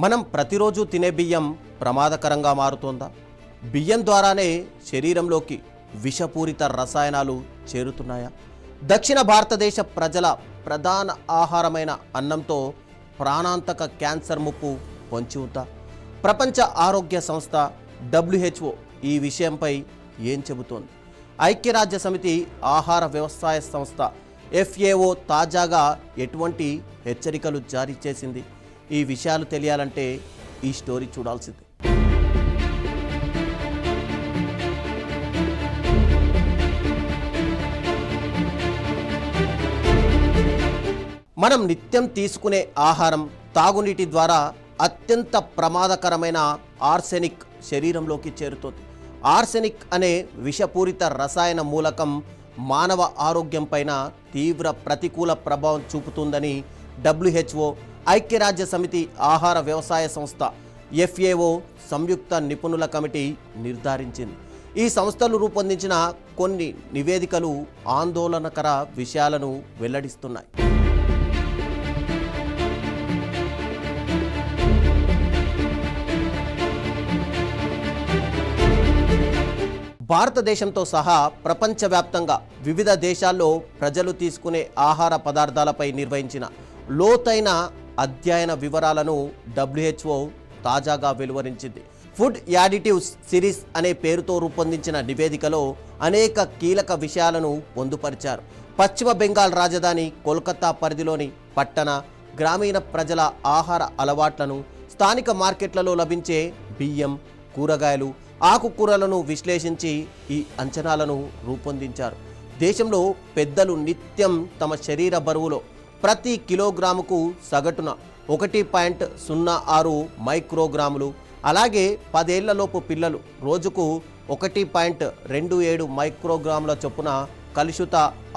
మనం ప్రతిరోజు తినే బియ్యం ప్రమాదకరంగా మారుతోందా? బియ్యం ద్వారానే శరీరంలోకి విషపూరిత రసాయనాలు చేరుతున్నాయా? దక్షిణ భారతదేశ ప్రజల ప్రధాన ఆహారమైన అన్నంతో ప్రాణాంతక క్యాన్సర్ ముప్పు పొంచి ఉందా? ప్రపంచ ఆరోగ్య సంస్థ WHO ఈ విషయంపై ఏం చెబుతోంది? ఐక్యరాజ్య సమితి ఆహార వ్యవసాయ సంస్థ FAO తాజాగా ఎటువంటి హెచ్చరికలు జారీ చేసింది? ఈ విషయాలు తెలియాలంటే ఈ స్టోరీ చూడాల్సిందే. మనం నిత్యం తీసుకునే ఆహారం, తాగునీటి ద్వారా అత్యంత ప్రమాదకరమైన ఆర్సెనిక్ శరీరంలోకి చేరుతుంది. ఆర్సెనిక్ అనే విషపూరిత రసాయన మూలకం మానవ ఆరోగ్యంపైన తీవ్ర ప్రతికూల ప్రభావం చూపుతుందని WHO, ఐక్యరాజ్య సమితి ఆహార వ్యవసాయ సంస్థ FAO సంయుక్త నిపుణుల కమిటీ నిర్ధారించింది. ఈ సంస్థలు రూపొందించిన కొన్ని నివేదికలు ఆందోళనకర విషయాలను వెల్లడిస్తున్నాయి. భారతదేశంతో సహా ప్రపంచవ్యాప్తంగా వివిధ దేశాల్లో ప్రజలు తీసుకునే ఆహార పదార్థాలపై నిర్వహించిన లోతైన అధ్యయన వివరాలను WHO తాజాగా వెలువరించింది. ఫుడ్ యాడిటివ్స్ సిరీస్ అనే పేరుతో రూపొందించిన నివేదికలో అనేక కీలక విషయాలను పొందుపరిచారు. పశ్చిమ బెంగాల్ రాజధాని కోల్కతా పరిధిలోని పట్టణ, గ్రామీణ ప్రజల ఆహార అలవాట్లను, స్థానిక మార్కెట్లలో లభించే బియ్యం, కూరగాయలు, ఆకుకూరలను విశ్లేషించి ఈ అంచనాలను రూపొందించారు. దేశంలో పెద్దలు నిత్యం తమ శరీర బరువులో ప్రతి కిలోగ్రాముకు సగటున 1.06 మైక్రోగ్రాములు, అలాగే 10 ఏళ్లలోపు పిల్లలు రోజుకు 1.27 మైక్రోగ్రాముల చొప్పున కలుషిత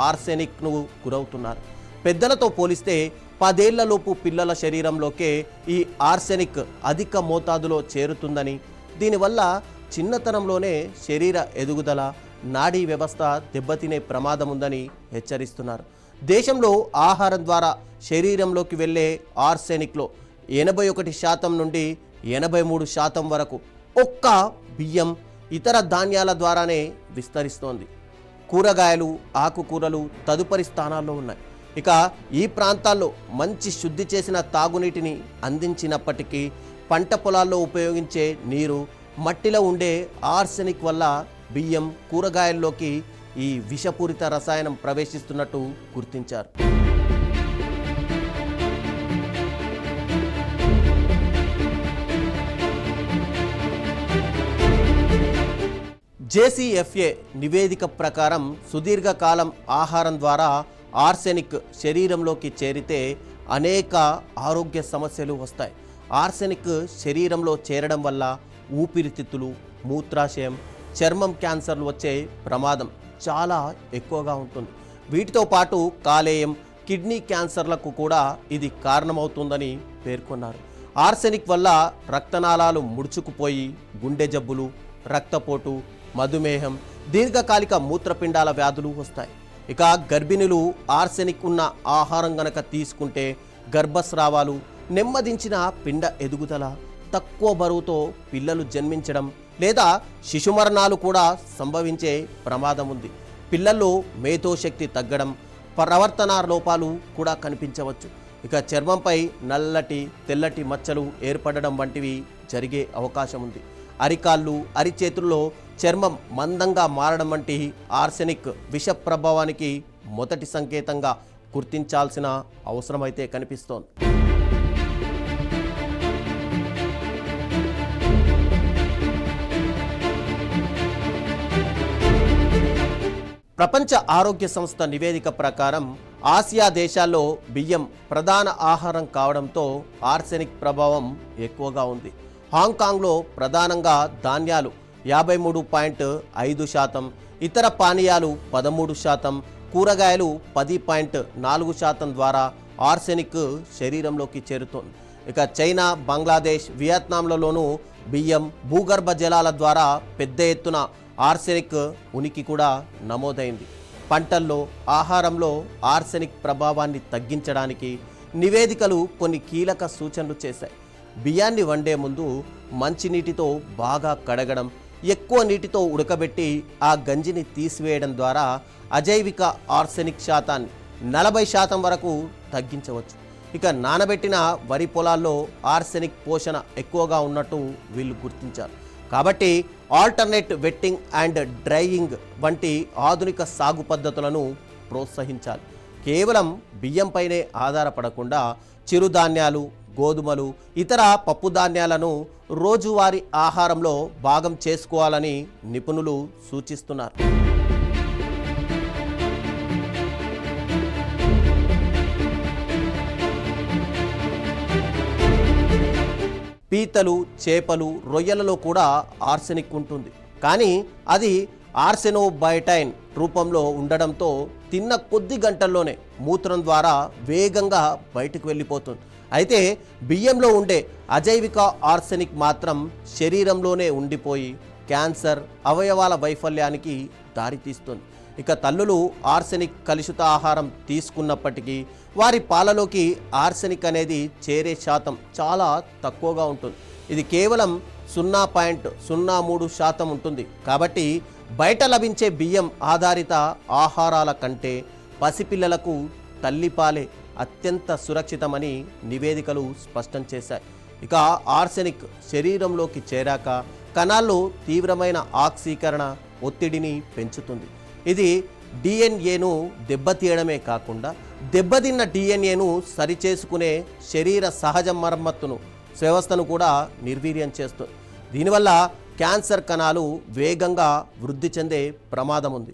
ఆర్సెనిక్ను గురవుతున్నారు. పెద్దలతో పోలిస్తే 10 ఏళ్లలోపు పిల్లల శరీరంలోకే ఈ ఆర్సెనిక్ అధిక మోతాదులో చేరుతుందని, దీనివల్ల చిన్నతనంలోనే శరీర ఎదుగుదల, నాడీ వ్యవస్థ దెబ్బతినే ప్రమాదం ఉందని హెచ్చరిస్తున్నారు. దేశంలో ఆహారం ద్వారా శరీరంలోకి వెళ్ళే ఆర్సెనిక్లో 81% నుండి 83% వరకు ఒక్క బియ్యం, ఇతర ధాన్యాల ద్వారానే విస్తరిస్తోంది. కూరగాయలు, ఆకుకూరలు తదుపరి స్థానాల్లో ఉన్నాయి. ఇక ఈ ప్రాంతాల్లో మంచి శుద్ధి చేసిన తాగునీటిని అందించినప్పటికీ పంట పొలాల్లో ఉపయోగించే నీరు, మట్టిలో ఉండే ఆర్సెనిక్ వల్ల బియ్యం, కూరగాయల్లోకి ఈ విషపూరిత రసాయనం ప్రవేశిస్తున్నట్టు గుర్తించారు. JCFA నివేదిక ప్రకారం సుదీర్ఘకాలం ఆహారం ద్వారా ఆర్సెనిక్ శరీరంలోకి చేరితే అనేక ఆరోగ్య సమస్యలు వస్తాయి. ఆర్సెనిక్ శరీరంలో చేరడం వల్ల ఊపిరితిత్తులు, మూత్రాశయం, చర్మం క్యాన్సర్లు వచ్చే ప్రమాదం చాలా ఎక్కువగా ఉంటుంది. వీటితో పాటు కాలేయం, కిడ్నీ క్యాన్సర్లకు కూడా ఇది కారణమవుతుందని పేర్కొన్నారు. ఆర్సెనిక్ వల్ల రక్తనాళాలు ముడుచుకుపోయి గుండె జబ్బులు, రక్తపోటు, మధుమేహం, దీర్ఘకాలిక మూత్రపిండాల వ్యాధులు వస్తాయి. ఇక గర్భిణులు ఆర్సెనిక్ ఉన్న ఆహారం గనక తీసుకుంటే గర్భస్రావాలు, నెమ్మదించిన పిండ ఎదుగుదల, తక్కువ బరువుతో పిల్లలు జన్మించడం లేదా శిశుమరణాలు కూడా సంభవించే ప్రమాదం ఉంది. పిల్లల్లో మేధోశక్తి తగ్గడం, ప్రవర్తన లోపాలు కూడా కనిపించవచ్చు. ఇక చర్మంపై నల్లటి, తెల్లటి మచ్చలు ఏర్పడడం వంటివి జరిగే అవకాశం ఉంది. అరికాళ్ళు, అరిచేతుల్లో చర్మం మందంగా మారడం వంటి ఆర్సెనిక్ విష ప్రభావానికి మొదటి సంకేతంగా గుర్తించాల్సిన అవసరమైతే కనిపిస్తోంది. ప్రపంచ ఆరోగ్య సంస్థ నివేదిక ప్రకారం ఆసియా దేశాల్లో బియ్యం ప్రధాన ఆహారం కావడంతో ఆర్సెనిక్ ప్రభావం ఎక్కువగా ఉంది. హాంకాంగ్లో ప్రధానంగా ధాన్యాలు 53.5%, ఇతర పానీయాలు 13%, కూరగాయలు 10.4% ద్వారా ఆర్సెనిక్ శరీరంలోకి చేరుతోంది. ఇక చైనా, బంగ్లాదేశ్, వియత్నాంలలోనూ బియ్యం, భూగర్భ జలాల ద్వారా పెద్ద ఎత్తున ఆర్సెనిక్ ఉనికి కూడా నమోదైంది. పంటల్లో, ఆహారంలో ఆర్సెనిక్ ప్రభావాన్ని తగ్గించడానికి నివేదికలు కొన్ని కీలక సూచనలు చేశాయి. బియ్యాన్ని వండే ముందు మంచినీటితో బాగా కడగడం, ఎక్కువ నీటితో ఉడకబెట్టి ఆ గంజిని తీసివేయడం ద్వారా అజైవిక ఆర్సెనిక్ శాతాన్ని 40% వరకు తగ్గించవచ్చు. ఇక నానబెట్టిన వరి పొలాల్లో ఆర్సెనిక్ పోషణ ఎక్కువగా ఉన్నట్టు వీళ్ళు గుర్తించారు. కాబట్టి ఆల్టర్నేట్ వెట్టింగ్ అండ్ డ్రైయింగ్ వంటి ఆధునిక సాగు పద్ధతులను ప్రోత్సహించాలి. కేవలం బియ్యంపైనే ఆధారపడకుండా చిరుధాన్యాలు, గోధుమలు, ఇతర పప్పు ధాన్యాలను రోజువారీ ఆహారంలో భాగం చేసుకోవాలని నిపుణులు సూచిస్తున్నారు. పీతలు, చేపలు, రొయ్యలలో కూడా ఆర్సెనిక్ ఉంటుంది. కానీ అది ఆర్సెనోబైటైన్ రూపంలో ఉండడంతో తిన్న కొద్ది గంటల్లోనే మూత్రం ద్వారా వేగంగా బయటకు వెళ్ళిపోతుంది. అయితే బియ్యంలో ఉండే అజైవిక ఆర్సెనిక్ మాత్రం శరీరంలోనే ఉండిపోయి క్యాన్సర్, అవయవాల వైఫల్యానికి దారితీస్తుంది. ఇక తల్లులు ఆర్సెనిక్ కలుషిత ఆహారం తీసుకున్నప్పటికీ వారి పాలలోకి ఆర్సెనిక్ అనేది చేరే శాతం చాలా తక్కువగా ఉంటుంది. ఇది కేవలం 0.03% ఉంటుంది. కాబట్టి బయట లభించే బియ్యం ఆధారిత ఆహారాల కంటే పసిపిల్లలకు తల్లిపాలే అత్యంత సురక్షితమని నివేదికలు స్పష్టం చేశాయి. ఇక ఆర్సెనిక్ శరీరంలోకి చేరాక కణాల్లో తీవ్రమైన ఆక్సీకరణ ఒత్తిడిని పెంచుతుంది. ఇది డిఎన్ఏను దెబ్బతీయడమే కాకుండా దెబ్బతిన్న డిఎన్ఏను సరిచేసుకునే శరీర సహజ మరమ్మతును వ్యవస్థను కూడా నిర్వీర్యం చేస్తుంది. దీనివల్ల క్యాన్సర్ కణాలు వేగంగా వృద్ధి చెందే ప్రమాదం ఉంది.